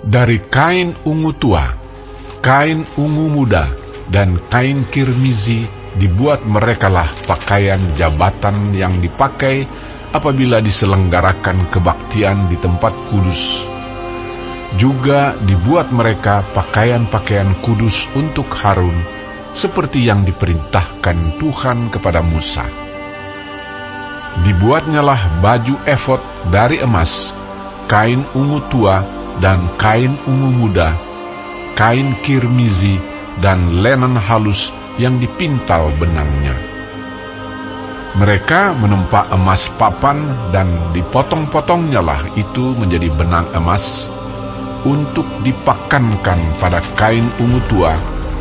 Dari kain ungu tua, kain ungu muda, dan kain kirmizi dibuat merekalah pakaian jabatan yang dipakai apabila diselenggarakan kebaktian di tempat kudus. Juga dibuat mereka pakaian-pakaian kudus untuk Harun, seperti yang diperintahkan Tuhan kepada Musa. Dibuatnyalah baju efod dari emas, kain ungu tua dan kain ungu muda, kain kirmizi dan lenan halus yang dipintal benangnya. Mereka menempa emas papan dan dipotong-potongnya itu menjadi benang emas untuk dipakankan pada kain ungu tua,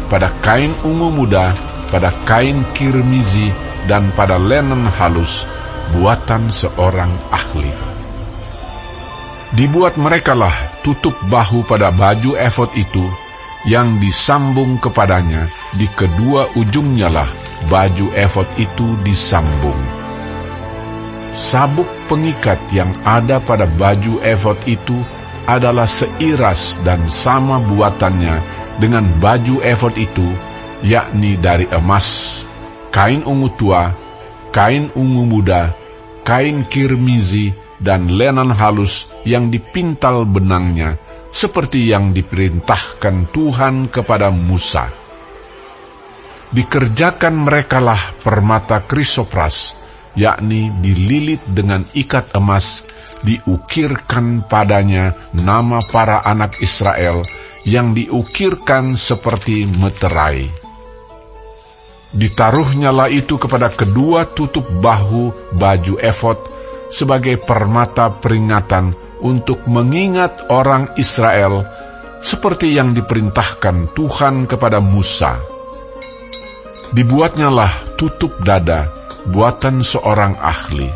pada kain ungu muda, pada kain kirmizi dan pada lenan halus buatan seorang ahli. Dibuat merekalah tutup bahu pada baju efod itu, yang disambung kepadanya, di kedua ujungnya lah baju efod itu disambung. Sabuk pengikat yang ada pada baju efod itu adalah seiras dan sama buatannya dengan baju efod itu, yakni dari emas, kain ungu tua, kain ungu muda, kain kirmizi, dan lenan halus yang dipintal benangnya, seperti yang diperintahkan Tuhan kepada Musa. Dikerjakan merekalah permata krisopras, yakni dililit dengan ikat emas, diukirkan padanya nama para anak Israel, yang diukirkan seperti meterai. Ditaruhnyalah itu kepada kedua tutup bahu baju efod, sebagai permata peringatan untuk mengingat orang Israel, seperti yang diperintahkan Tuhan kepada Musa. Dibuatnyalah tutup dada, buatan seorang ahli.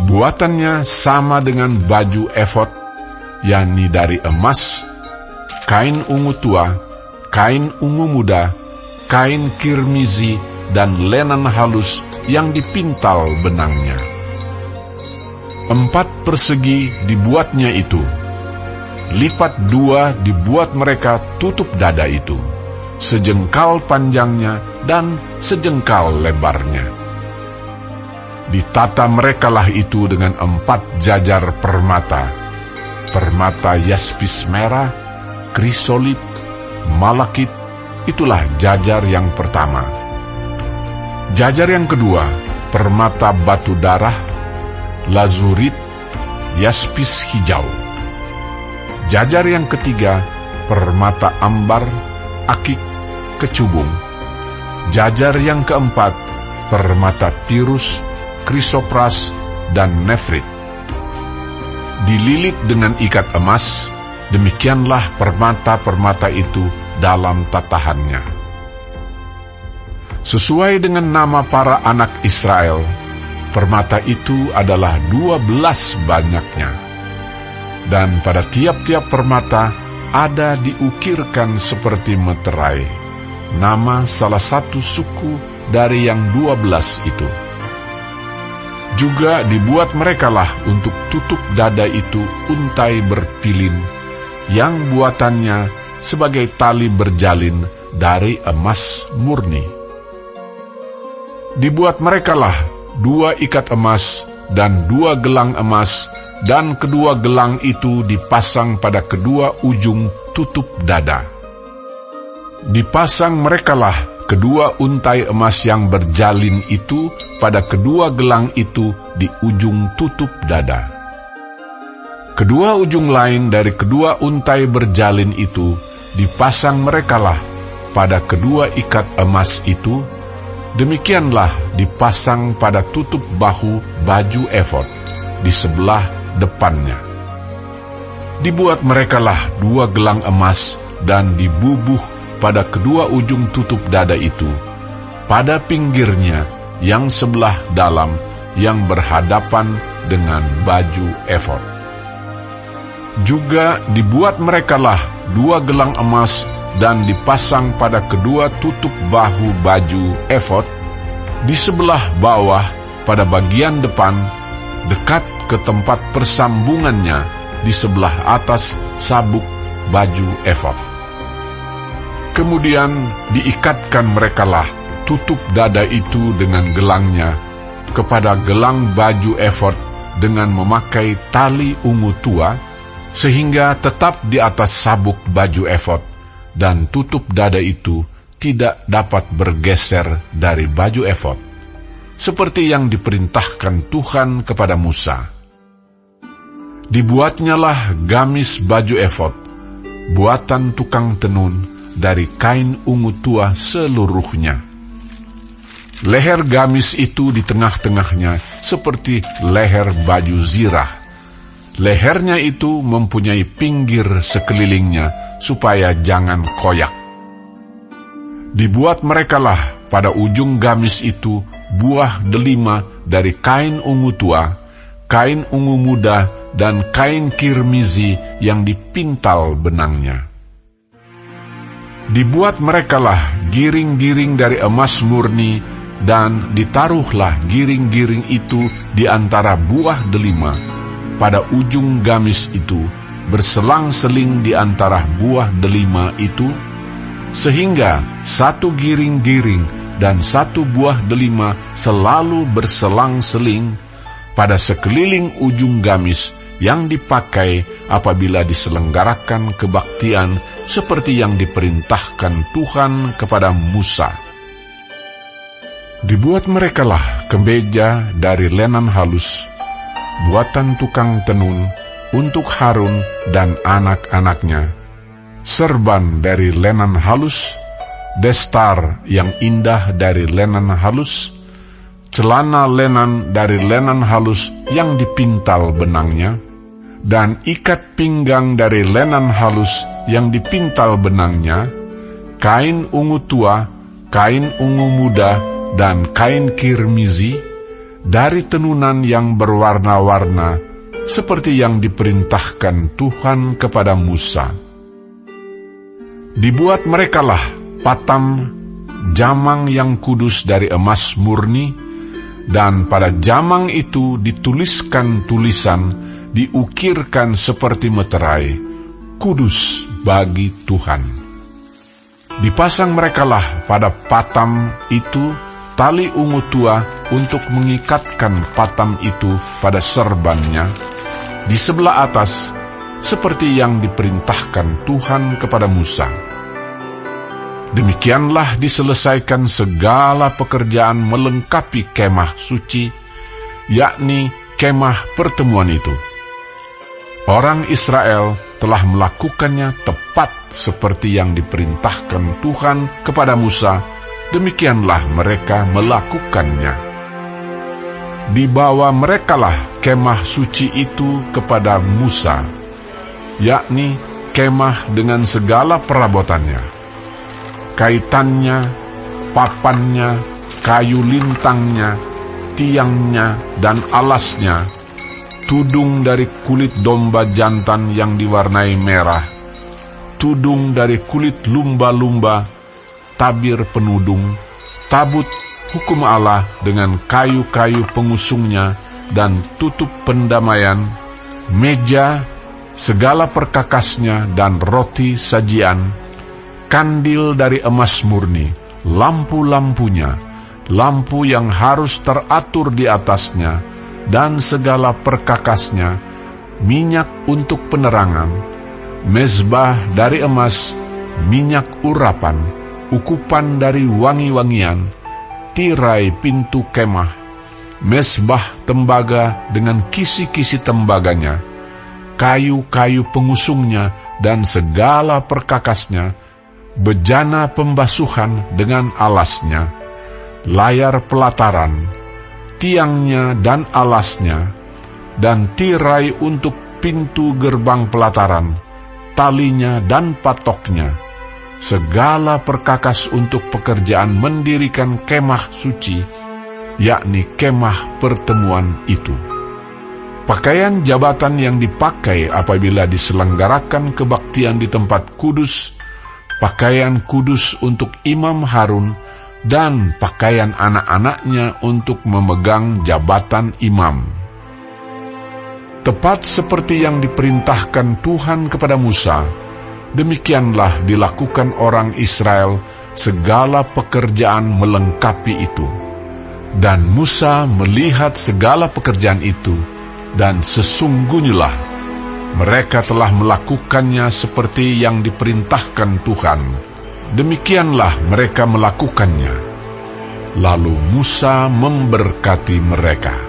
Buatannya sama dengan baju efod, yakni dari emas, kain ungu tua, kain ungu muda, kain kirmizi, dan lenan halus yang dipintal benangnya. 4 persegi dibuatnya itu. Lipat 2 dibuat mereka tutup dada itu, sejengkal panjangnya dan sejengkal lebarnya. Ditata merekalah itu dengan 4 jajar permata, permata yaspis merah, krisolip, malakit. Itulah jajar yang pertama. Jajar yang kedua, permata batu darah, lazurit, yaspis hijau. Jajar yang ketiga, permata ambar, akik, kecubung. Jajar yang keempat, permata pirus, krisopras, dan nefrit. Dililit dengan ikat emas, demikianlah permata-permata itu dalam tatahannya. Sesuai dengan nama para anak Israel, permata itu adalah 12 banyaknya. Dan pada tiap-tiap permata ada diukirkan seperti meterai, nama salah satu suku dari yang 12 itu. Juga dibuat merekalah untuk tutup dada itu untai berpilin, yang buatannya sebagai tali berjalin dari emas murni. Dibuat merekalah 2 ikat emas dan 2 gelang emas, dan kedua gelang itu dipasang pada kedua ujung tutup dada. Dipasang merekalah kedua untai emas yang berjalin itu pada kedua gelang itu di ujung tutup dada. Kedua ujung lain dari kedua untai berjalin itu dipasang merekalah pada kedua ikat emas itu. Demikianlah dipasang pada tutup bahu baju efod di sebelah depannya. Dibuat merekalah 2 gelang emas dan dibubuh pada kedua ujung tutup dada itu, pada pinggirnya yang sebelah dalam yang berhadapan dengan baju efod. Juga dibuat merekalah 2 gelang emas dan dipasang pada kedua tutup bahu baju efod di sebelah bawah pada bagian depan, dekat ke tempat persambungannya di sebelah atas sabuk baju efod. Kemudian diikatkan merekalah tutup dada itu dengan gelangnya kepada gelang baju efod dengan memakai tali ungu tua, sehingga tetap di atas sabuk baju efod, dan tutup dada itu tidak dapat bergeser dari baju efod, seperti yang diperintahkan Tuhan kepada Musa. Dibuatnyalah gamis baju efod, buatan tukang tenun dari kain ungu tua seluruhnya. Leher gamis itu di tengah-tengahnya seperti leher baju zirah. Lehernya itu mempunyai pinggir sekelilingnya supaya jangan koyak. Dibuat merekalah pada ujung gamis itu buah delima dari kain ungu tua, kain ungu muda, dan kain kirmizi yang dipintal benangnya. Dibuat merekalah giring-giring dari emas murni, dan ditaruhlah giring-giring itu di antara buah delima pada ujung gamis itu, berselang-seling di antara buah delima itu, sehingga satu giring-giring dan satu buah delima selalu berselang-seling pada sekeliling ujung gamis yang dipakai apabila diselenggarakan kebaktian seperti yang diperintahkan Tuhan kepada Musa. Dibuat merekalah kemeja dari lenan halus, buatan tukang tenun untuk Harun dan anak-anaknya, serban dari lenan halus, destar yang indah dari lenan halus, celana lenan dari lenan halus yang dipintal benangnya, dan ikat pinggang dari lenan halus yang dipintal benangnya, kain ungu tua, kain ungu muda, dan kain kirmizi, dari tenunan yang berwarna-warna, seperti yang diperintahkan Tuhan kepada Musa. Dibuat merekalah patam jamang yang kudus dari emas murni, dan pada jamang itu dituliskan tulisan, diukirkan seperti meterai, kudus bagi Tuhan. Dipasang merekalah pada patam itu tali ungu tua untuk mengikatkan patam itu pada serbannya di sebelah atas, seperti yang diperintahkan Tuhan kepada Musa. Demikianlah diselesaikan segala pekerjaan melengkapi kemah suci, yakni kemah pertemuan itu. Orang Israel telah melakukannya tepat seperti yang diperintahkan Tuhan kepada Musa, demikianlah mereka melakukannya. Dibawa merekalah kemah suci itu kepada Musa, yakni kemah dengan segala perabotannya, kaitannya, papannya, kayu lintangnya, tiangnya, dan alasnya, tudung dari kulit domba jantan yang diwarnai merah, tudung dari kulit lumba-lumba, tabir penudung, tabut hukum Allah dengan kayu-kayu pengusungnya, dan tutup pendamaian, meja, segala perkakasnya, dan roti sajian, kandil dari emas murni, lampu-lampunya, lampu yang harus teratur di atasnya, dan segala perkakasnya, minyak untuk penerangan, mezbah dari emas, minyak urapan, ukupan dari wangi-wangian, tirai pintu kemah, mezbah tembaga dengan kisi-kisi tembaganya, kayu-kayu pengusungnya dan segala perkakasnya, bejana pembasuhan dengan alasnya, layar pelataran, tiangnya dan alasnya, dan tirai untuk pintu gerbang pelataran, talinya dan patoknya, segala perkakas untuk pekerjaan mendirikan kemah suci, yakni kemah pertemuan itu. Pakaian jabatan yang dipakai apabila diselenggarakan kebaktian di tempat kudus, pakaian kudus untuk Imam Harun, dan pakaian anak-anaknya untuk memegang jabatan imam. Tepat seperti yang diperintahkan Tuhan kepada Musa, demikianlah dilakukan orang Israel, segala pekerjaan melengkapi itu. Dan Musa melihat segala pekerjaan itu, dan sesungguhnya mereka telah melakukannya seperti yang diperintahkan Tuhan. Demikianlah mereka melakukannya. Lalu Musa memberkati mereka.